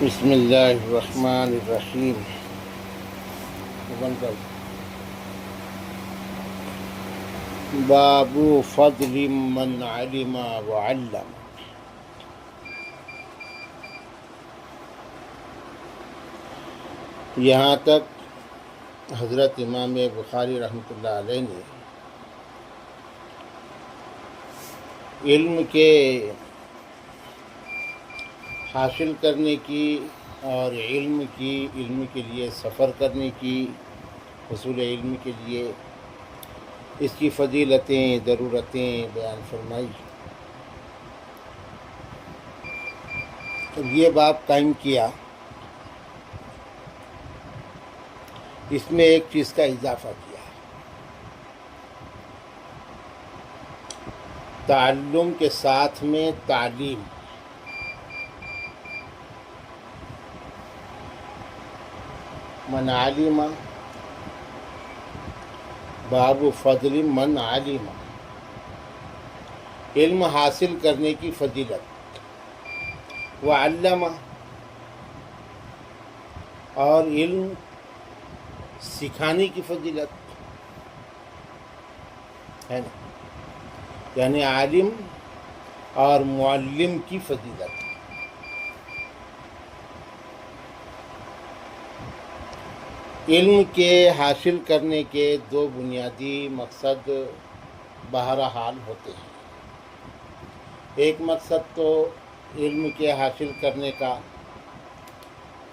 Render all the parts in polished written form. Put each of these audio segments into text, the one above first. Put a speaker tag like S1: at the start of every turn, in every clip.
S1: بسم اللہ الرحمن الرحیم. باب فضل من علم وعلم. یہاں تک حضرت امام بخاری رحمۃ اللہ علیہ نے علم کے حاصل کرنے کی اور علم کے لیے سفر کرنے کی، حصول علم کے لیے اس کی فضیلتیں، ضرورتیں بیان فرمائی. اب یہ باب قائم کیا، اس میں ایک چیز کا اضافہ کیا، تعلم کے ساتھ میں تعلیم. من علم، باب فضل من علم، علم حاصل کرنے کی فضیلت. وعلم، اور علم سکھانے کی فضیلت ہے نا، یعنی عالم اور معلم کی فضیلت. علم کے حاصل کرنے کے دو بنیادی مقصد بہرحال ہوتے ہیں. ایک مقصد تو علم کے حاصل کرنے کا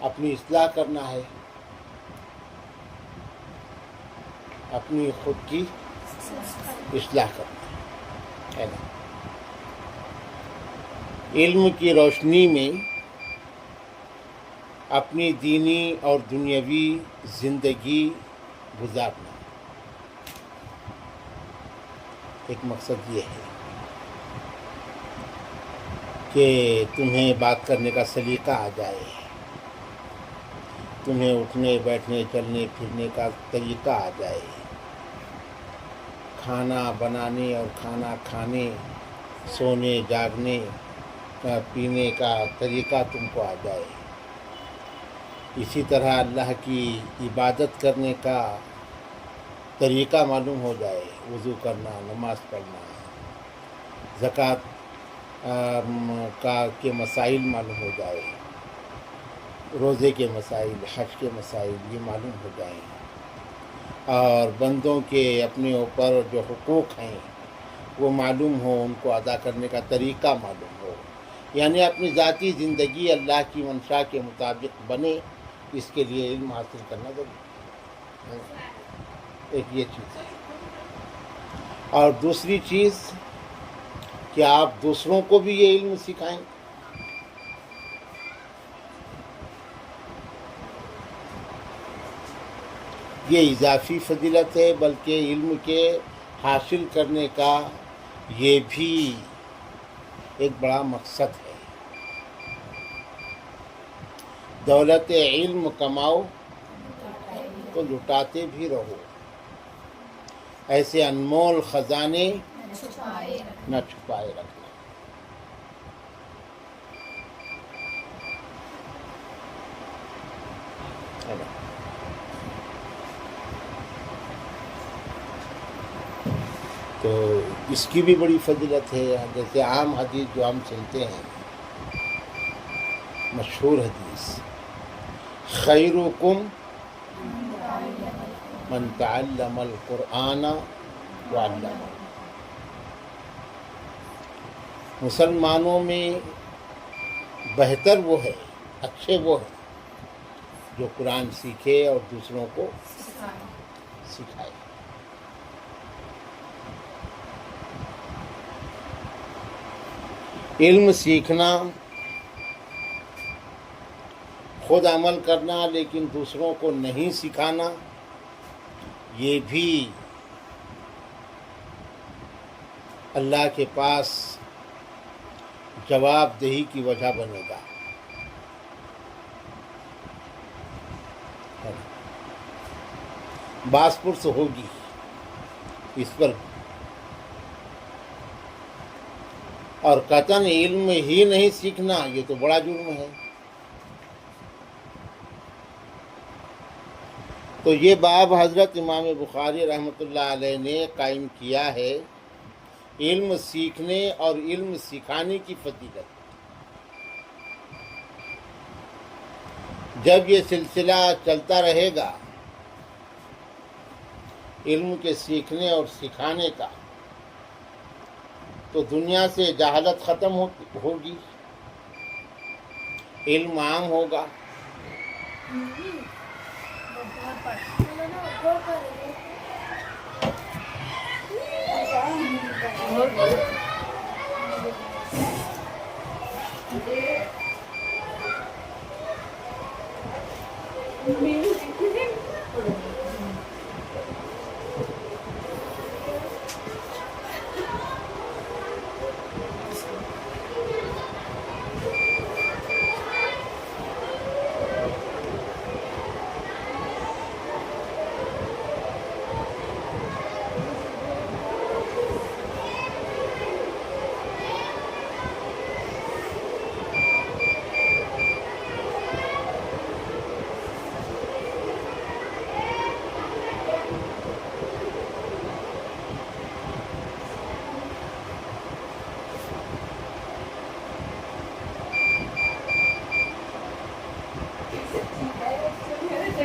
S1: اپنی اصلاح کرنا ہے، اپنی خود کی اصلاح کرنا ہے نا. علم کی روشنی میں اپنی دینی اور دنیاوی زندگی گزارنا، ایک مقصد یہ ہے کہ تمہیں بات کرنے کا سلیقہ آ جائے، تمہیں اٹھنے بیٹھنے چلنے پھرنے کا طریقہ آ جائے، کھانا بنانے اور کھانا کھانے، سونے جاگنے پینے کا طریقہ تم کو آ جائے. اسی طرح اللہ کی عبادت کرنے کا طریقہ معلوم ہو جائے، وضو کرنا، نماز پڑھنا، زکوٰۃ کے مسائل معلوم ہو جائے، روزے کے مسائل، حج کے مسائل یہ معلوم ہو جائیں، اور بندوں کے اپنے اوپر جو حقوق ہیں وہ معلوم ہو، ان کو ادا کرنے کا طریقہ معلوم ہو. یعنی اپنی ذاتی زندگی اللہ کی منشا کے مطابق بنے، اس کے لیے علم حاصل کرنا ضروری ہے. ایک یہ چیز ہے. اور دوسری چیز کہ آپ دوسروں کو بھی یہ علم سکھائیں. یہ اضافی فضیلت ہے، بلکہ علم کے حاصل کرنے کا یہ بھی ایک بڑا مقصد ہے. دولت علم کماؤ تو لٹاتے بھی رہو، ایسے انمول خزانے نہ چھپائے رکھنا. تو اس کی بھی بڑی فضیلت ہے. جیسے عام حدیث جو ہم سنتے ہیں، مشہور حدیث، خیرکم من تعلم القرآن وعلمہ. مسلمانوں میں بہتر وہ ہے، اچھے وہ ہے جو قرآن سیکھے اور دوسروں کو سکھائے. علم سیکھنا، خود عمل کرنا لیکن دوسروں کو نہیں سکھانا، یہ بھی اللہ کے پاس جواب دہی کی وجہ بنے گا. باس پرس ہوگی اس پر. اور قطعاً علم ہی نہیں سیکھنا، یہ تو بڑا جرم ہے. تو یہ باب حضرت امام بخاری رحمۃ اللہ علیہ نے قائم کیا ہے، علم سیکھنے اور علم سکھانے کی فضیلت۔ جب یہ سلسلہ چلتا رہے گا علم کے سیکھنے اور سکھانے کا، تو دنیا سے جہالت ختم ہوگی، علم عام ہوگا۔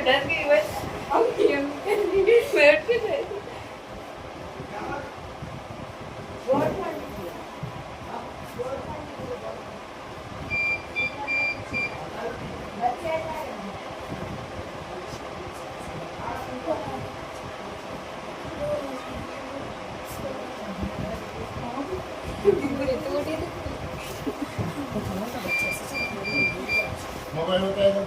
S2: ڈر گئی بس بیٹھ کے جائے
S1: موبائل ہوتا ہے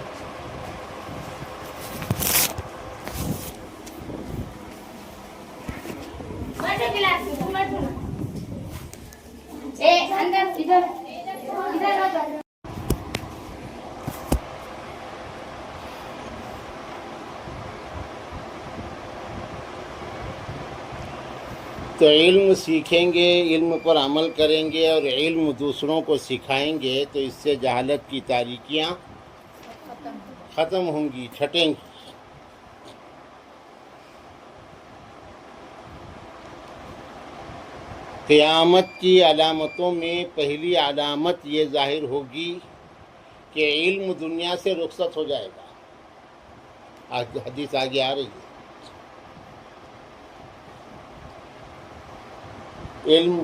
S1: تو علم سیکھیں گے، علم پر عمل کریں گے اور علم دوسروں کو سکھائیں گے تو اس سے جہالت کی تاریکیاں ختم ہوں گی، چھٹیں گی۔ قیامت کی علامتوں میں پہلی علامت یہ ظاہر ہوگی کہ علم دنیا سے رخصت ہو جائے گا۔ آج حدیث آگے آ رہی ہے، علم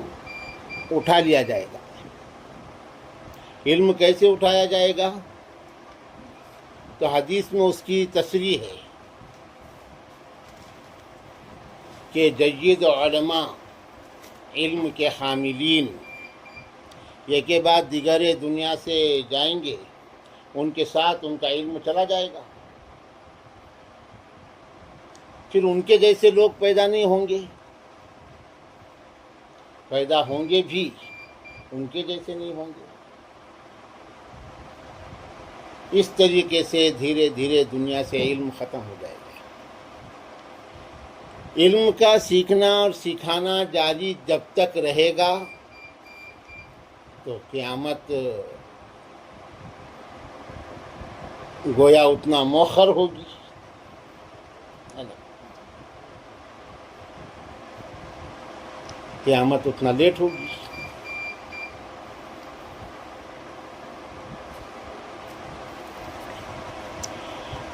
S1: اٹھا لیا جائے گا۔ علم کیسے اٹھایا جائے گا؟ تو حدیث میں اس کی تصریح ہے کہ جید علماء علم کے حاملین یہ کے بعد دیگر دنیا سے جائیں گے، ان کے ساتھ ان کا علم چلا جائے گا، پھر ان کے جیسے لوگ پیدا نہیں ہوں گے، پیدا ہوں گے بھی ان کے جیسے نہیں ہوں گے۔ اس طریقے سے دھیرے دھیرے دنیا سے علم ختم ہو جائے گا۔ علم کا سیکھنا اور سکھانا جاری جب تک رہے گا تو قیامت گویا اتنا مؤخر ہوگی، قیامت اتنا لیٹ ہوگی۔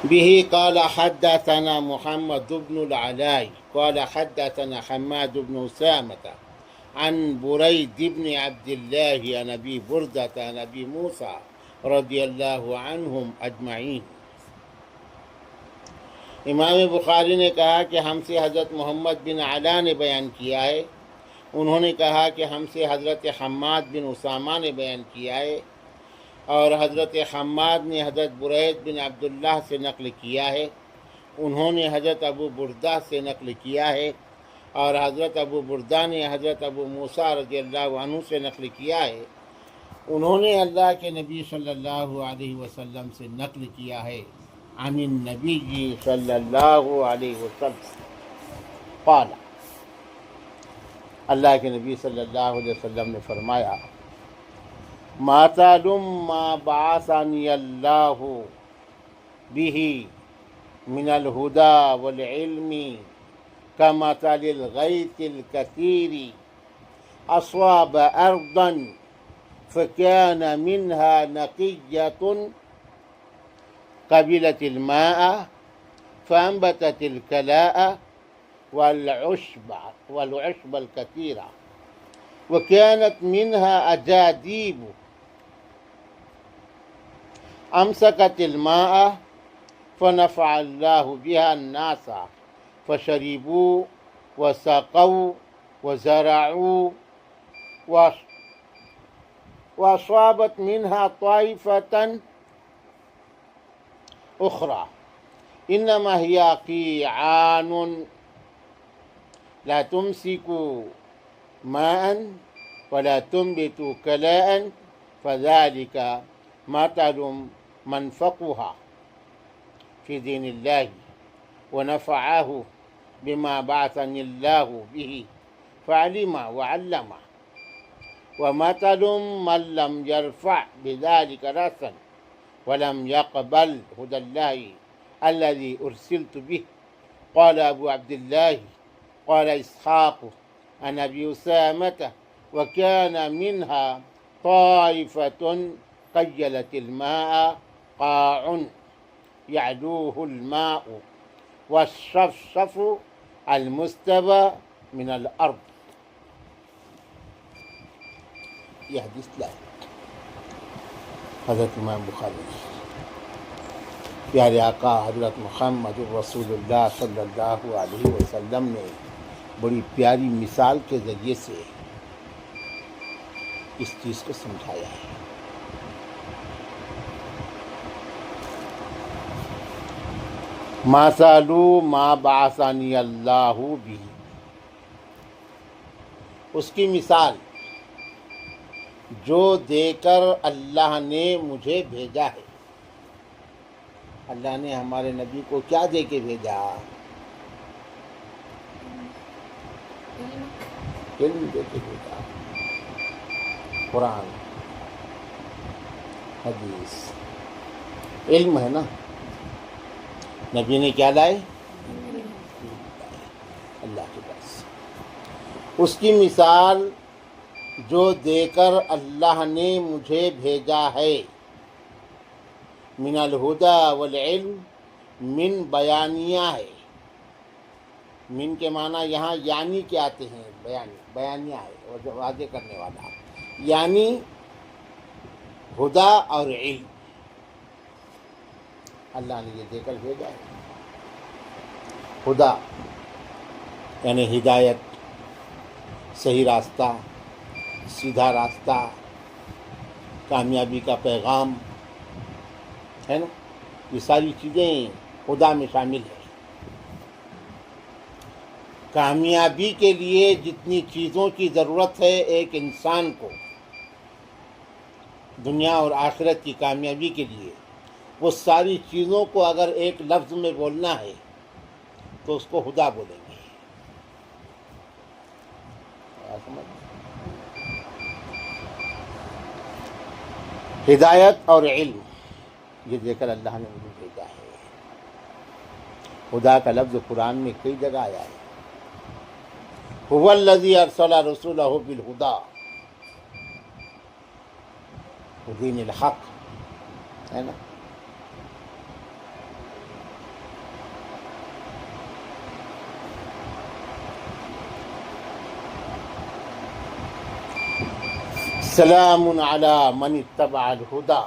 S1: به قال حدثنا محمد بن العلاء قال حدثنا حماد بن أسامة عن بريد بن عبد الله عن أبي بردة عن أبي موسى رضي الله عنهم أجمعين۔ امام بخاری نے کہا کہ ہم سے حضرت محمد بن علا نے بیان کیا ہے، انہوں نے کہا کہ ہم سے حضرت حماد بن اسامہ نے بیان کیا ہے، اور حضرت حماد نے حضرت برید بن عبداللہ سے نقل کیا ہے، انہوں نے حضرت ابو بردہ سے نقل کیا ہے، اور حضرت ابو بردہ نے حضرت ابو موسیٰ رضی اللہ عنہ سے نقل کیا ہے، انہوں نے اللہ کے نبی صلی اللہ علیہ وسلم سے نقل کیا ہے، عن النبی صلی اللہ علیہ وسلم قال، اللہ کے نبی صلی اللہ علیہ وسلم نے فرمایا، مثل ما بعثنی اللہ به من الهدى والعلم كمثل الغيث الكثير أصاب أرضا فكان منها نقية قبلت الماء فأنبتت الكلاء والعشب الكثير وكانت منها أجاديب أمسكت الماء فنفع الله بها الناس فشربوا وسقوا وزرعوا وأصابت منها طائفة أخرى إنما هي قيعان لا تمسك ماء ولا تنبت كلاء فذلك مثل من فقه في دين الله ونفعه بما بعثني الله به فعلم وعلم ومثل من لم يرفع بذلك رأسا ولم يقبل هدى الله الذي أرسلت به. قال أبو عبد الله قال إسحاق عن أبي أسامة وكان منها طائفة قيلت الماء قاع يعلوه الماء والصفصف المستوى من الأرض. یہ حدیث لائے حضرت امام بخاری پیارے آقا حضرت محمد رسول اللہ صلی اللہ علیہ وسلم نے بڑی پیاری مثال کے ذریعے سے اس چیز کو سمجھایا ہے. مثل ما بعثنی اللہ بھی، اس کی مثال جو دے کر اللہ نے مجھے بھیجا ہے. اللہ نے ہمارے نبی کو کیا دے کے بھیجا؟ علم دے کے بھیجا. قرآن حدیث علم ہے نا. نبی نے کیا لائے؟ اللہ کے پاس. اس کی مثال جو دے کر اللہ نے مجھے بھیجا ہے. من الہدا والعلم، من بیانیہ ہے. من کے معنی یہاں یعنی کے آتے ہیں. بیانیہ ہے اور جو واضح کرنے والا، یعنی ہدا اور علم اللہ نے یہ دے کر بھیجا ہے. ہدا یعنی ہدایت، صحیح راستہ، سیدھا راستہ، کامیابی کا پیغام ہے نا. یہ ساری چیزیں خدا میں شامل ہیں. کامیابی کے لیے جتنی چیزوں کی ضرورت ہے ایک انسان کو دنیا اور آخرت کی کامیابی کے لیے، وہ ساری چیزوں کو اگر ایک لفظ میں بولنا ہے تو اس کو خدا بولیں گے. ہدایت اور علم یہ دے کر اللہ نے مجھے بھیجا ہے. خدا کا لفظ قرآن میں کئی جگہ آیا ہے. هو الذی ارسل رسولہ بالہدی ودین الحق، ہے نا. سلام علی من اتبع الہدی.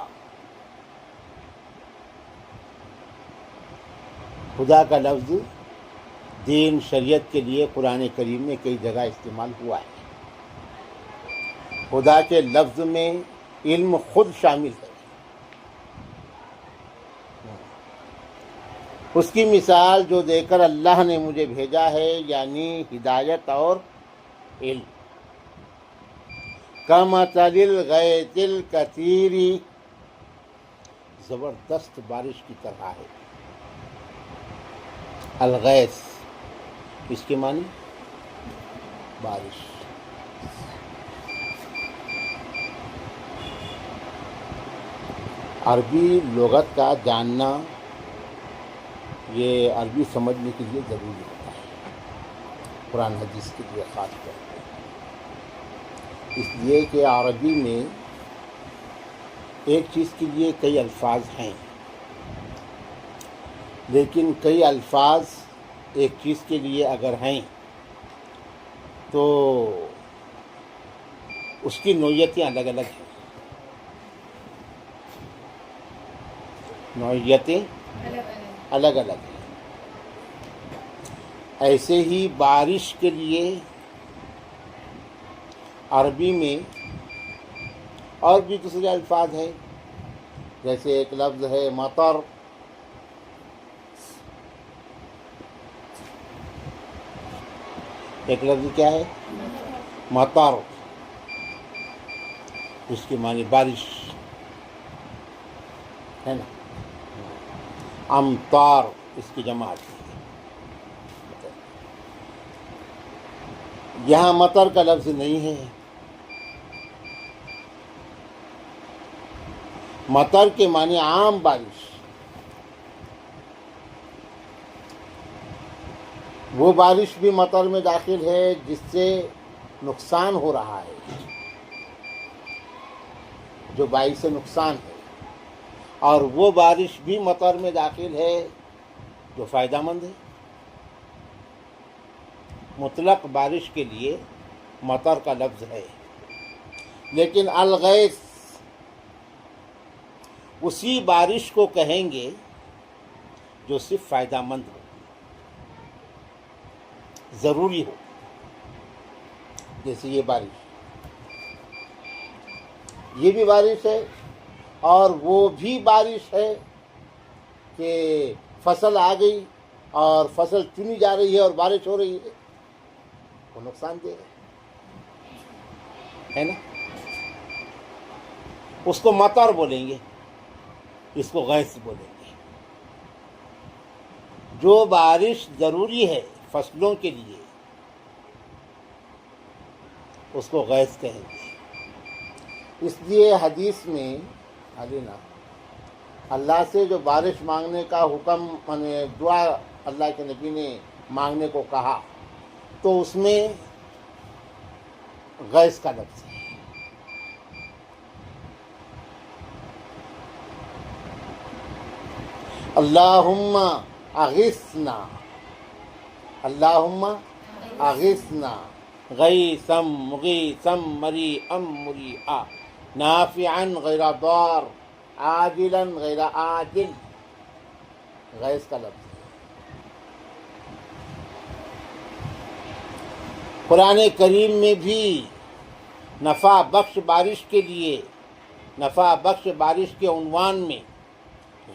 S1: خدا کا لفظ دین شریعت کے لیے قرآن کریم میں کئی جگہ استعمال ہوا ہے. خدا کے لفظ میں علم خود شامل ہے. اس کی مثال جو دے کر اللہ نے مجھے بھیجا ہے یعنی ہدایت اور علم. کمثل الغیث الکثیر، زبردست بارش کی طرح ہے. الغیث اس کے معنی بارش. عربی لغت کا جاننا یہ عربی سمجھنے کے لیے ضروری ہوتا ہے، قرآن حدیث کے لیے خاص طور پہ، اس لیے کہ عربی میں ایک چیز کے لیے کئی الفاظ ہیں، لیکن کئی الفاظ ایک چیز کے لیے اگر ہیں تو اس کی نوعیتیں الگ الگ ہیں، نوعیتیں الگ الگ ہیں۔ ایسے ہی بارش کے لیے عربی میں اور بھی دوسرے الفاظ ہیں، جیسے ایک لفظ ہے مطر، ایک لفظ کیا ہے؟ مطر، اس کی معنی بارش ہے نا، امطار اس کی جماعت ہے۔ یہاں مطر کا لفظ نہیں ہے، مطر کے معنی عام بارش، وہ بارش بھی مطر میں داخل ہے جس سے نقصان ہو رہا ہے، جو باعث نقصان ہے، اور وہ بارش بھی مطر میں داخل ہے جو فائدہ مند ہے۔ مطلق بارش کے لیے مطر کا لفظ ہے، لیکن الغیث اسی بارش کو کہیں گے جو صرف فائدہ مند ہو، ضروری ہو، جیسے یہ بارش، یہ بھی بارش ہے، اور وہ بھی بارش ہے کہ فصل آ گئی اور فصل چنی جا رہی ہے اور بارش ہو رہی ہے، وہ نقصان دے گا، ہے نا؟ اس کو مطر بولیں گے، اس کو غیث بولیں گے۔ جو بارش ضروری ہے فصلوں کے لیے اس کو غیث کہیں گے۔ اس لیے حدیث میں اللہ سے جو بارش مانگنے کا حکم، دعا اللہ کے نبی نے مانگنے کو کہا، تو اس میں غیث کا لفظ ہے۔ اللہم اغثنا، اللہم اغثنا غیثم مغیثم مریعم مریعا نافعا غیر ضار عاجلا غیر عاجل، غیث کا لفظ ہے۔ قرآن کریم میں بھی نفع بخش بارش کے لیے، نفع بخش بارش کے عنوان میں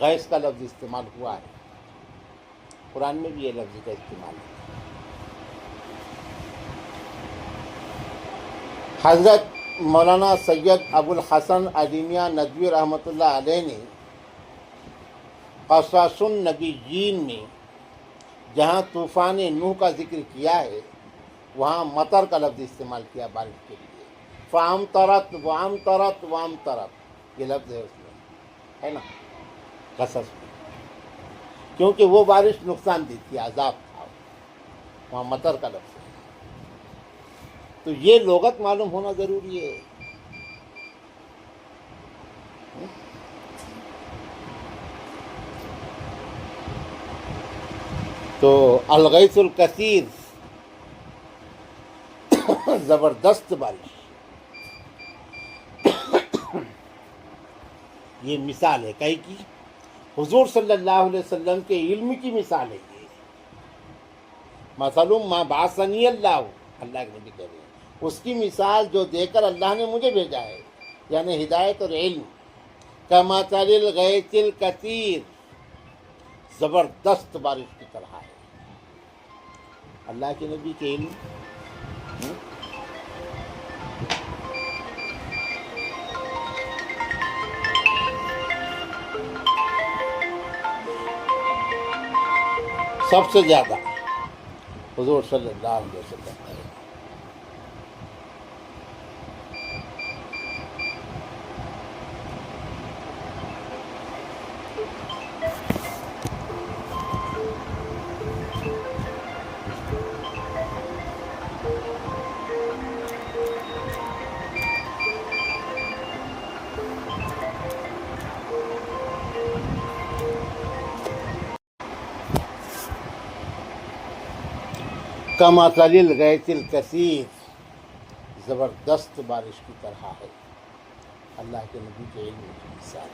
S1: غیث کا لفظ استعمال ہوا ہے، قرآن میں بھی یہ لفظ کا استعمال ہے۔ حضرت مولانا سید ابو الحسن علی میاں ندوی رحمۃ اللہ علیہ نے قصص النبیین میں جہاں طوفان نوح کا ذکر کیا ہے وہاں مطر کا لفظ استعمال کیا بارش کے لیے، فامطرت وامطرت وامطرت، یہ لفظ ہے اس میں، ہے نا، قصص میں، کیونکہ وہ بارش نقصان دی تھی، عذاب تھا، وہاں مطر کا لفظ ہے۔ تو یہ لغت معلوم ہونا ضروری ہے۔ تو الغیث الکثیر، زبردست بارش، یہ مثال ہے کہیں کی، حضور صلی اللہ علیہ وسلم کے علم کی مثال ہے یہ۔ مثل ما بعثنی اللہ، اللہ کے نبی کہہ رہے ہیں، اس کی مثال جو دے کر اللہ نے مجھے بھیجا ہے، یعنی ہدایت اور علم، کمثل الغیث الکثیر، زبردست بارش کی طرح ہے۔ اللہ کے نبی کے علم سب سے زیادہ حضور صلی اللہ علیہ وسلم ہے۔ کمثل الغیث الکثیر، زبردست بارش کی طرح ہے اللہ کے نبی کے علم کی مثال۔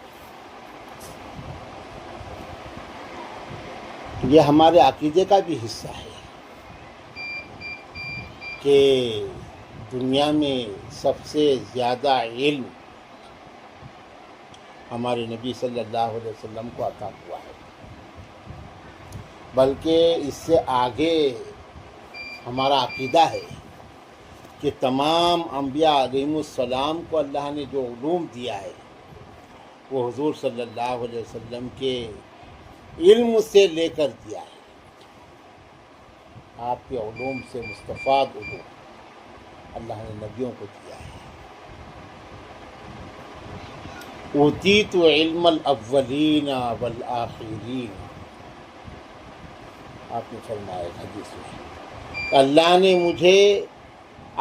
S1: یہ ہمارے عقیدے کا بھی حصہ ہے کہ دنیا میں سب سے زیادہ علم ہمارے نبی صلی اللہ علیہ وسلم کو عطا ہوا ہے، بلکہ اس سے آگے ہمارا عقیدہ ہے کہ تمام انبیاء علیہم السلام کو اللہ نے جو علوم دیا ہے وہ حضور صلی اللہ علیہ وسلم کے علم سے لے کر دیا ہے۔ آپ کے علوم سے مستفاد علوم اللہ نے نبیوں کو دیا ہے۔ اوتیت علم الاولین والآخرین، آپ نے فرمایا حدیث میں اللہ نے مجھے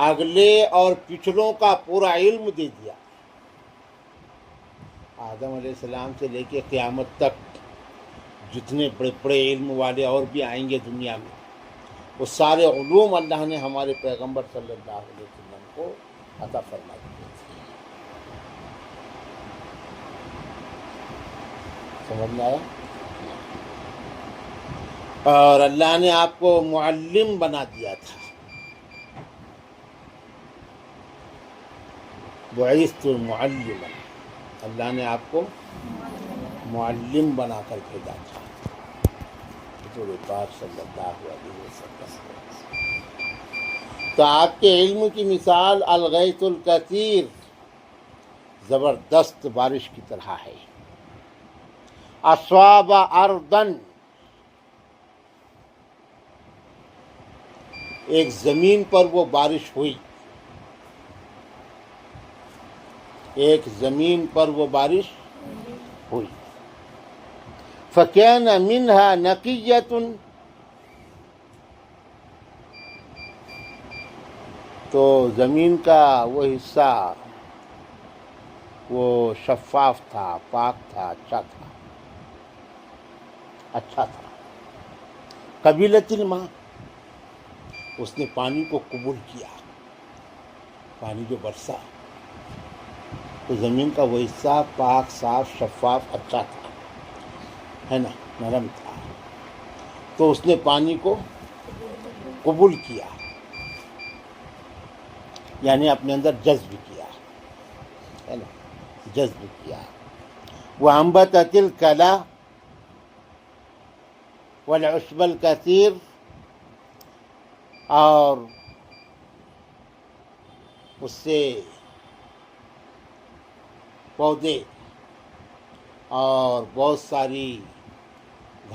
S1: اگلے اور پچھلوں کا پورا علم دے دیا۔ آدم علیہ السلام سے لے کے قیامت تک جتنے بڑے بڑے علم والے اور بھی آئیں گے دنیا میں، وہ سارے علوم اللہ نے ہمارے پیغمبر صلی اللہ علیہ وسلم کو عطا فرما دیے تھے۔ سمجھ میں آیا؟ اور اللہ نے آپ کو معلم بنا دیا تھا، بعثت معلما، اللہ نے آپ کو معلم بنا کر بھیجا تھا حضور پاک صلی اللہ علیہ وسلم۔ تو آپ کے علم کی مثال الغیث الکثیر، زبردست بارش کی طرح ہے۔ اصاب ارضن، ایک زمین پر وہ بارش ہوئی، ایک زمین پر وہ بارش ہوئی۔ فَكَانَ مِنْهَا نَقِيَّةٌ، تو زمین کا وہ حصہ وہ شفاف تھا، پاک تھا، اچھا تھا۔ قبیلۃ الماء، اس نے پانی کو قبول کیا، پانی جو برسا تو زمین کا وہ حصہ پاک، صاف، شفاف، اچھا تھا، ہے نا، نرم تھا، تو اس نے پانی کو قبول کیا، یعنی اپنے اندر جذب کیا، ہے نا، جذب کیا۔ وَأَنبَتَتِ الْكَلَى وَالْعُشْبَ الْكَثِيرَ، اور اس سے پودے اور بہت ساری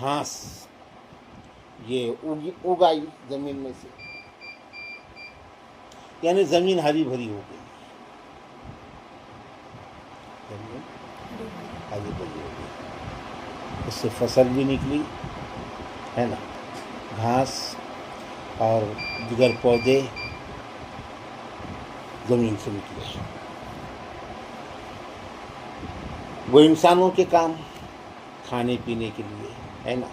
S1: گھاس یہ اگائی زمین میں سے، یعنی زمین ہری بھری ہو گئی، زمین ہری بھری ہو گئی، اس سے فصل بھی نکلی، ہے نا، گھاس اور دیگر پودے زمین سے نکلے۔ وہ انسانوں کے کام، کھانے پینے کے لیے، ہے نا،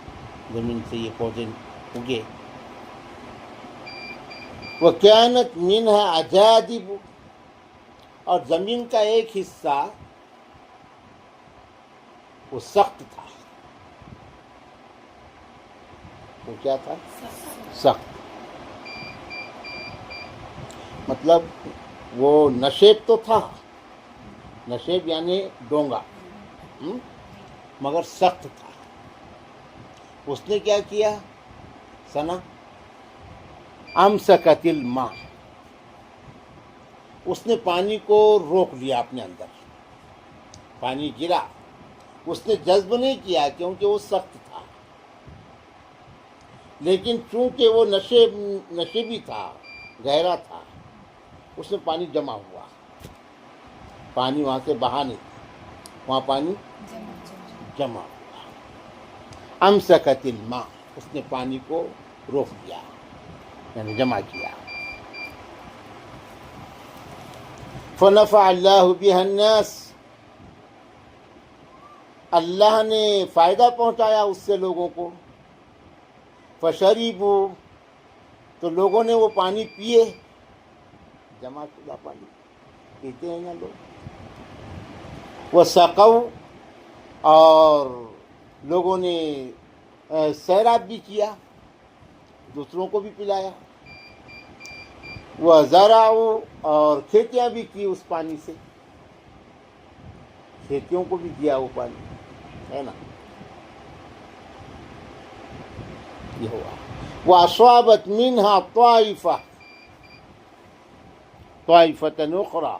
S1: زمین سے یہ پودے اگے۔ وَكَانَتْ مِنْهَا أَجَادِبُ، اور زمین کا ایک حصہ وہ سخت تھا، وہ کیا تھا؟ سخت، مطلب وہ نشیب تو تھا، نشیب یعنی ڈونگا، مگر سخت تھا۔ اس نے کیا کیا؟ سنا امسکت الماء، اس نے پانی کو روک لیا اپنے اندر، پانی گرا، اس نے جذب نہیں کیا کیونکہ وہ سخت تھا، لیکن چونکہ وہ نشیبی تھا، گہرا تھا، اس میں پانی جمع ہوا، پانی وہاں سے بہا نہیں، وہاں پانی جمع ہوا۔ امسکت الماء، اس نے پانی کو روک دیا، یعنی جمع کیا۔ فنفع اللہ بها الناس، اللہ نے فائدہ پہنچایا اس سے لوگوں کو۔ فشربوا، تو لوگوں نے وہ پانی پیے، جمع شدہ پانی پیتے ہیں نا لوگ، وہ سقو، اور لوگوں نے سیراب بھی کیا، دوسروں کو بھی پلایا، وہ زرعوا، اور کھیتیاں بھی کی اس پانی سے، کھیتیوں کو بھی دیا وہ پانی، ہے نا، یہ ہوا۔ وَأَصَابَتْ مِنْهَا طَائِفَةً أُخْرَى،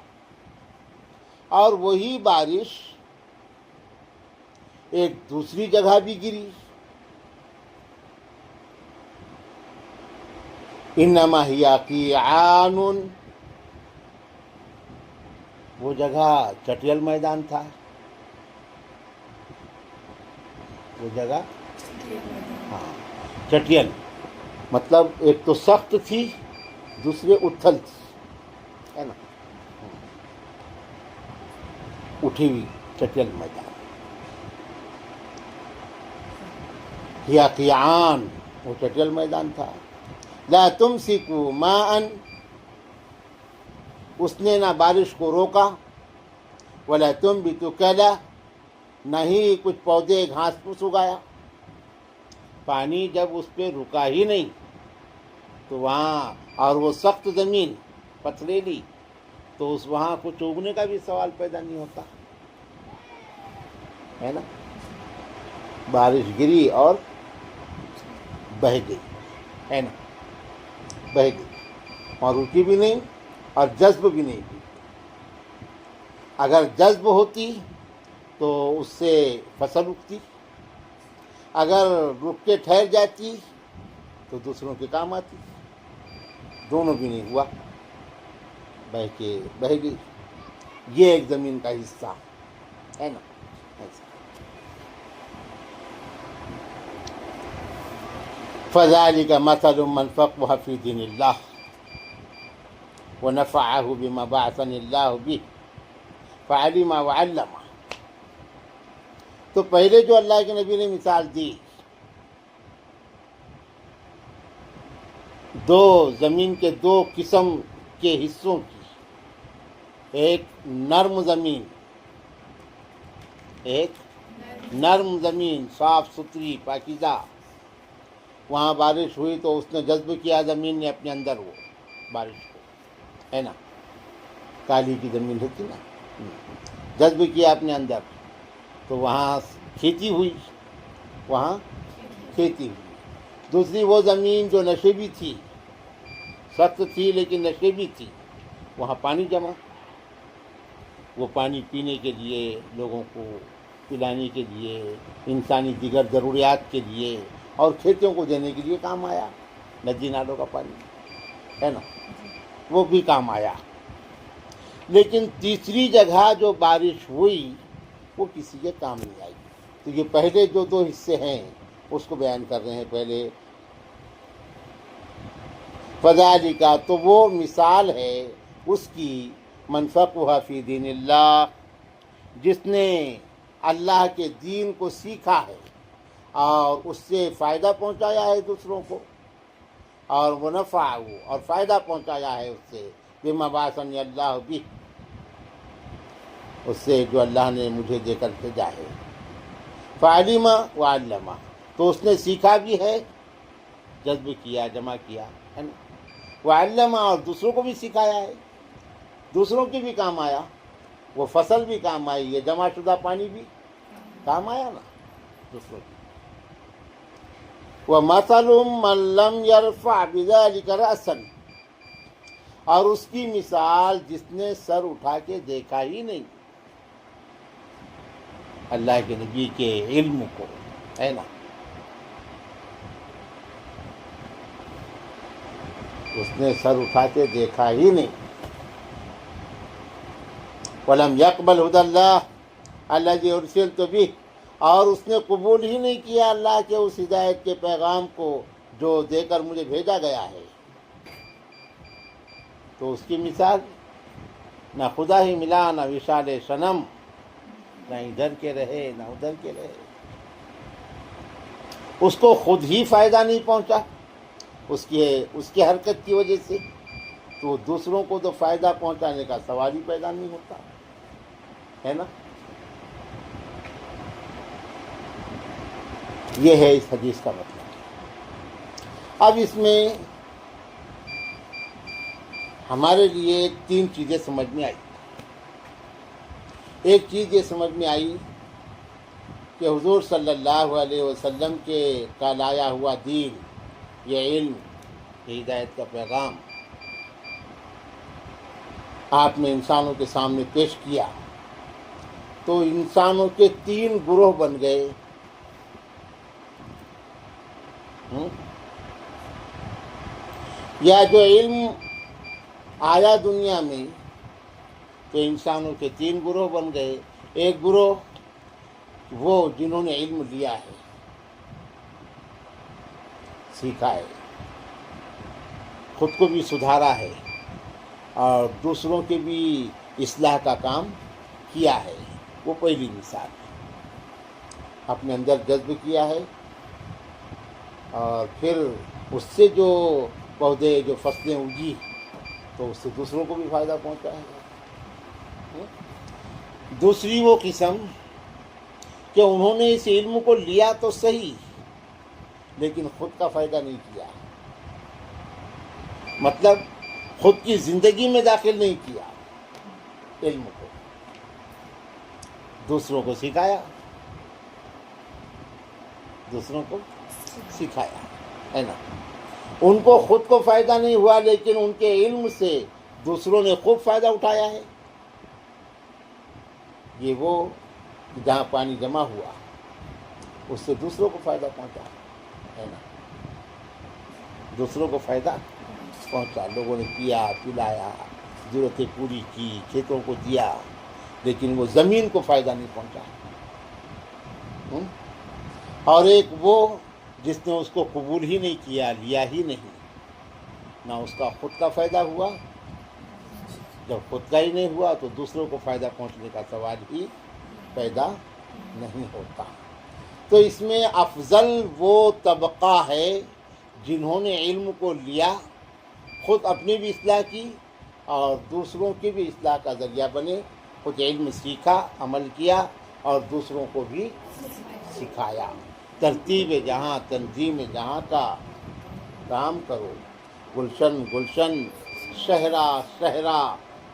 S1: اور وہی بارش ایک دوسری جگہ بھی گری، انما ہی قیعان، وہ جگہ چٹیل میدان تھا، وہ جگہ ہاں چٹیل، مطلب ایک تو سخت تھی، دوسرے اتھل تھی، ہے نا، اٹھی ہوئی چٹیل میدان، یا قیعان، وہ چٹیل میدان تھا، لا تمسکو ماء، اس نے نہ بارش کو روکا، ولا تنبت کلا، نہ ہی کچھ پودے گھاس پھوس اگایا، پانی جب اس پہ رکا ہی نہیں تو وہاں، اور وہ سخت زمین پتھریلی، تو اس وہاں کچھ اگنے کا بھی سوال پیدا نہیں ہوتا، ہے نا، بارش گری اور بہہ گئی، ہے نا، بہہ گئی، اور رکی بھی نہیں اور جذب بھی نہیں کی، اگر جذب ہوتی تو اس سے فصل اگتی، اگر رک کے ٹھہر جاتی تو دوسروں کے کام آتی، دونوں بھی نہیں ہوا، بہہ کے بہہ گئی، یہ ایک زمین کا حصہ ہے نا، ایسا۔ فذلك مثل من فقه في دين الله ونفعه بما بعثني الله به فعلم وعلم، تو پہلے جو اللہ کے نبی نے مثال دی، دو زمین کے دو قسم کے حصوں کی، ایک نرم زمین، ایک نرم زمین صاف ستھری پاکیزہ، وہاں بارش ہوئی تو اس نے جذب کیا، زمین نے اپنے اندر وہ بارش کو، ہے نا، کالی کی زمین ہوتی نا، جذب کیا اپنے اندر، تو وہاں کھیتی ہوئی، وہاں کھیتی ہوئی۔ دوسری وہ زمین جو نشیبی تھی، سخت تھی لیکن نشیبی تھی، وہاں پانی جمع، وہ پانی پینے کے لیے، لوگوں کو پلانے کے لیے، انسانی دیگر ضروریات کے لیے، اور کھیتوں کو دینے کے لیے کام آیا، ندی نالوں کا پانی، ہے نا، وہ بھی کام آیا۔ لیکن تیسری جگہ جو بارش ہوئی وہ کسی کے کام نہیں آئی، تو یہ پہلے جو دو حصے ہیں اس کو بیان کر رہے ہیں پہلے، فذالک، تو وہ مثال ہے اس کی، من فقہ فی دین اللہ، جس نے اللہ کے دین کو سیکھا ہے اور اس سے فائدہ پہنچایا ہے دوسروں کو، اور ونفعہ، اور فائدہ پہنچایا ہے اس سے، بما بعثنی اللہ بہ، اس سے جو اللہ نے مجھے دے کر بھیجا ہے، فعلم وعلم، تو اس نے سیکھا بھی ہے، جذب کیا، جمع کیا، ہے نا، وعلم، اور دوسروں کو بھی سکھایا ہے، دوسروں کے بھی کام آیا، وہ فصل بھی کام آئی، یہ جمع شدہ پانی بھی کام آیا نا دوسروں کی۔ وَمَثَلُ مَن لَّمْ يَرْفَعْ بِذَلِكَ رَأْسًا، اور اس کی مثال جس نے سر اٹھا کے دیکھا ہی نہیں اللہ کے نبی کے علم کو، ہے نا، اس نے سر اٹھا کے دیکھا ہی نہیں، وَلَمْ يَقْبَلْ هُدَى اللَّهِ الَّذِي أُرْسِلْتُ بِهِ، اور اس نے قبول ہی نہیں کیا اللہ کے اس ہدایت کے پیغام کو جو دے کر مجھے بھیجا گیا ہے، تو اس کی مثال نہ خدا ہی ملا، نہ وشال صنم، نہ ادھر کے رہے نہ ادھر کے رہے، اس کو خود ہی فائدہ نہیں پہنچا، اس کی حرکت کی وجہ سے، تو دوسروں کو تو فائدہ پہنچانے کا سوال ہی پیدا نہیں ہوتا ہے نا۔ یہ ہے اس حدیث کا مطلب۔ اب اس میں ہمارے لیے 3 چیزیں سمجھ میں آئی۔ ایک چیز یہ سمجھ میں آئی کہ حضور صلی اللہ علیہ وسلم کا لایا ہوا دین، یہ علم، یہ ہدایت کا پیغام آپ نے انسانوں کے سامنے پیش کیا، تو انسانوں کے 3 گروہ بن گئے۔ یا جو علم آیا دنیا میں تو انسانوں کے 3 گروہ بن گئے۔ ایک گروہ وہ جنہوں نے علم لیا ہے، سیکھا ہے، خود کو بھی سدھارا ہے اور دوسروں کے بھی اصلاح کا کام کیا ہے، وہ پہلی مثال ہے۔ اپنے اندر جذب کیا ہے اور پھر اس سے جو پودے، جو فصلیں اگی تو اس سے دوسروں کو بھی فائدہ پہنچا ہے۔ دوسری وہ قسم کہ انہوں نے اس علم کو لیا تو صحیح، لیکن خود کا فائدہ نہیں کیا، مطلب خود کی زندگی میں داخل نہیں کیا علم کو، دوسروں کو سکھایا، دوسروں کو سکھایا، ہے نا۔ ان کو خود کو فائدہ نہیں ہوا، لیکن ان کے علم سے دوسروں نے خوب فائدہ اٹھایا ہے۔ یہ وہ جہاں پانی جمع ہوا اس سے دوسروں کو فائدہ پہنچا، ہے نا، دوسروں کو فائدہ پہنچا، لوگوں نے پیا، پلایا، ضرورتیں پوری کی، کھیتوں کو دیا، لیکن وہ زمین کو فائدہ نہیں پہنچا۔ اور ایک وہ جس نے اس کو قبول ہی نہیں کیا، لیا ہی نہیں، نہ اس کا خود کا فائدہ ہوا، جب خود کا ہی نہیں ہوا تو دوسروں کو فائدہ پہنچنے کا سوال ہی پیدا نہیں ہوتا۔ تو اس میں افضل وہ طبقہ ہے جنہوں نے علم کو لیا، خود اپنی بھی اصلاح کی اور دوسروں کی بھی اصلاح کا ذریعہ بنے، خود علم سیکھا، عمل کیا اور دوسروں کو بھی سکھایا۔ ترتیب جہاں، تنظیم جہاں کا کام کرو، گلشن گلشن، شہرہ شہرہ،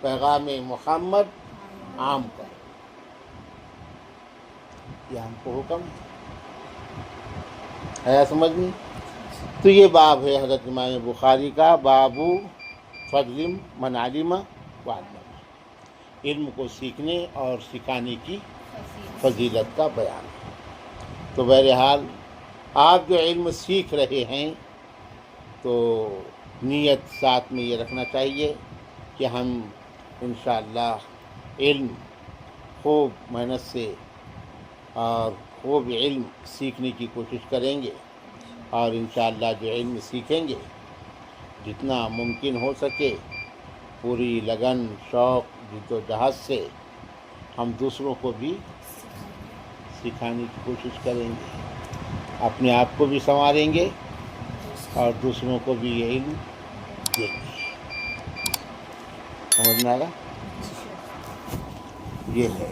S1: پیغام محمد عام کرو، یہ ہم کو حکم ہے سمجھ میں۔ تو یہ باب ہے حضرت امام بخاری کا، باب فضل من علم وعلم، علم کو سیکھنے اور سکھانے کی فضیلت کا بیان۔ تو بہرحال آپ جو علم سیکھ رہے ہیں تو نیت ساتھ میں یہ رکھنا چاہیے کہ ہم انشاءاللہ علم خوب محنت سے اور خوب علم سیکھنے کی کوشش کریں گے، اور انشاءاللہ جو علم سیکھیں گے جتنا ممکن ہو سکے پوری لگن، شوق، جد و جہد سے ہم دوسروں کو بھی سکھانے کی کوشش کریں گے، اپنے آپ کو بھی سنواریں گے اور دوسروں کو بھی یہ علم دیں گے۔ سمجھ میں آ گا؟ یہ ہے